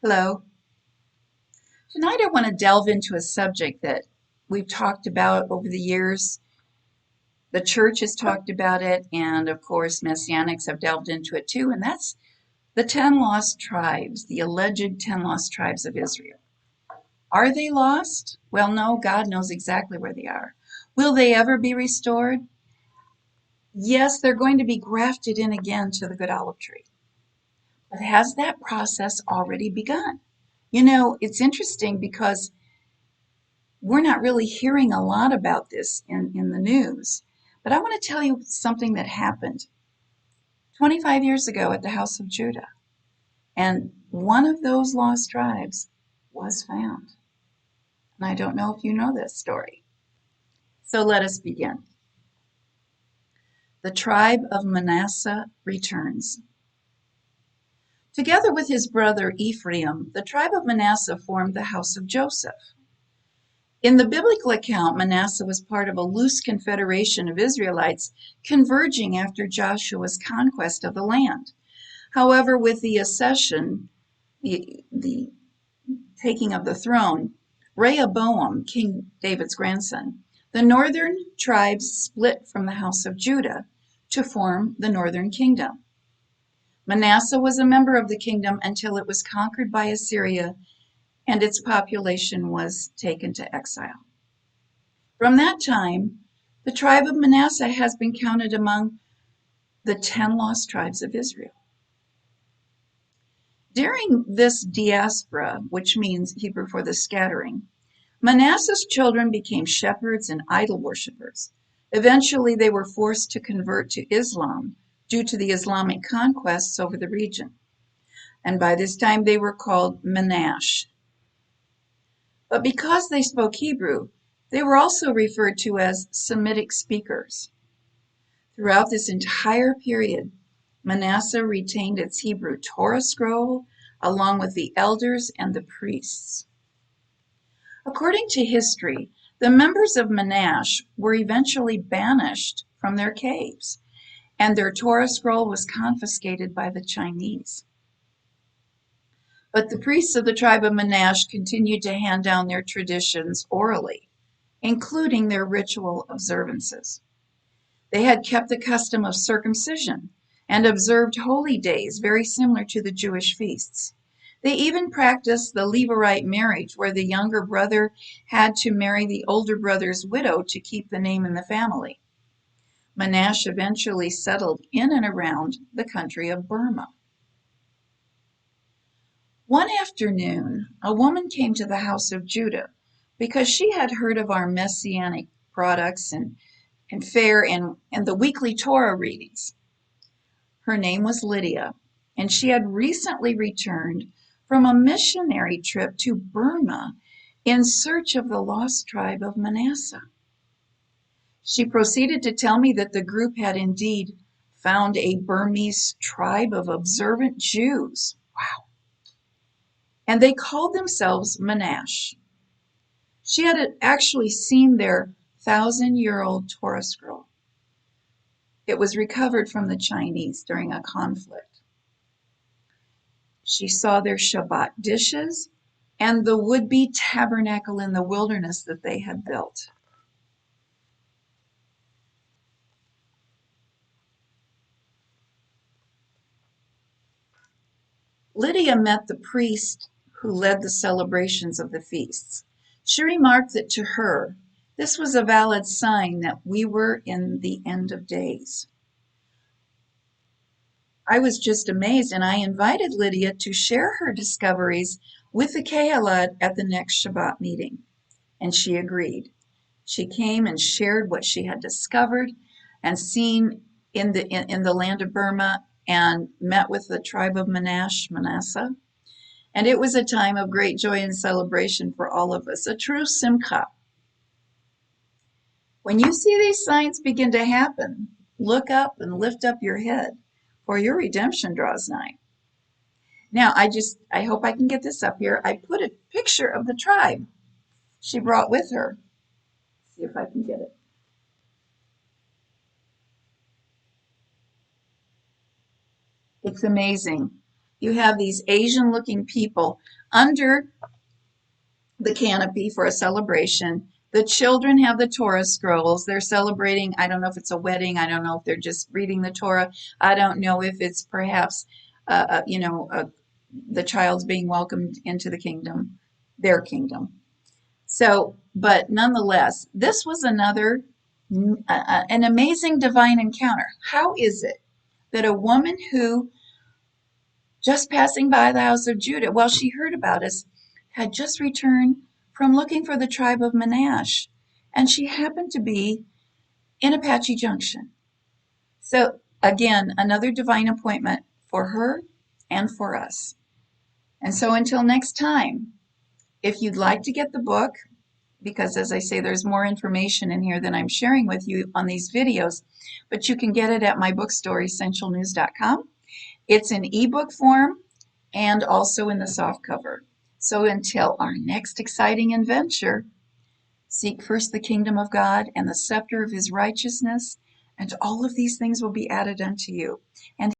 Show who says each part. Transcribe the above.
Speaker 1: Hello. Tonight I want to delve into a subject that we've talked about over the years. The church has talked about it, and of course, Messianics have delved into it too, and that's the 10 lost tribes, the alleged 10 lost tribes of Israel. Are they lost? Well, no, God knows exactly where they are. Will they ever be restored? Yes, they're going to be grafted in again to the good olive tree. But has that process already begun? It's interesting because we're not really hearing a lot about this in the news. But I want to tell you something that happened 25 years ago at the House of Judah. And one of those lost tribes was found. And I don't know if you know this story. So let us begin. The tribe of Manasseh returns. Together with his brother Ephraim, the tribe of Manasseh formed the house of Joseph. In the biblical account, Manasseh was part of a loose confederation of Israelites converging after Joshua's conquest of the land. However, with the accession, the taking of the throne, Rehoboam, King David's grandson, the northern tribes split from the house of Judah to form the northern kingdom. Manasseh was a member of the kingdom until it was conquered by Assyria and its population was taken to exile. From that time, the tribe of Manasseh has been counted among the 10 lost tribes of Israel. During this diaspora, which means Hebrew for the scattering, Manasseh's children became shepherds and idol worshippers. Eventually, they were forced to convert to Islam due to the Islamic conquests over the region. And by this time, they were called Manasseh. But because they spoke Hebrew, they were also referred to as Semitic speakers. Throughout this entire period, Manasseh retained its Hebrew Torah scroll along with the elders and the priests. According to history, the members of Manasseh were eventually banished from their caves, and their Torah scroll was confiscated by the Chinese. But the priests of the tribe of Manasseh continued to hand down their traditions orally, including their ritual observances. They had kept the custom of circumcision and observed holy days very similar to the Jewish feasts. They even practiced the Levirate marriage, where the younger brother had to marry the older brother's widow to keep the name in the family. Manasseh eventually settled in and around the country of Burma. One afternoon, a woman came to the house of Judah because she had heard of our messianic products and fare and the weekly Torah readings. Her name was Lydia, and she had recently returned from a missionary trip to Burma in search of the lost tribe of Manasseh. She proceeded to tell me that the group had indeed found a Burmese tribe of observant Jews. Wow. And they called themselves Manasseh. She had actually seen their 1,000-year-old Torah scroll. It was recovered from the Chinese during a conflict. She saw their Shabbat dishes and the would-be tabernacle in the wilderness that they had built. Lydia met the priest who led the celebrations of the feasts. She remarked that to her, this was a valid sign that we were in the end of days. I was just amazed, and I invited Lydia to share her discoveries with the Kehalat at the next Shabbat meeting, and she agreed. She came and shared what she had discovered and seen in the land of Burma and met with the tribe of Manasseh. And it was a time of great joy and celebration for all of us, a true simcha. When you see these signs begin to happen, look up and lift up your head, for your redemption draws nigh. Now, I hope I can get this up here. I put a picture of the tribe she brought with her. See if I can get it. It's amazing. You have these Asian-looking people under the canopy for a celebration. The children have the Torah scrolls. They're celebrating. I don't know if it's a wedding. I don't know if they're just reading the Torah. I don't know if it's perhaps, the child's being welcomed into the kingdom, their kingdom. So, but nonetheless, this was another an amazing divine encounter. How is it that a woman who just passing by the house of Judah, well, she heard about us, had just returned from looking for the tribe of Manasseh, and she happened to be in Apache Junction. So, again, another divine appointment for her and for us. And so, until next time, if you'd like to get the book, because as I say, there's more information in here than I'm sharing with you on these videos, but you can get it at my bookstore, essentialnews.com. It's in ebook form and also in the soft cover. So until our next exciting adventure, seek first the kingdom of God and the scepter of his righteousness, and all of these things will be added unto you. And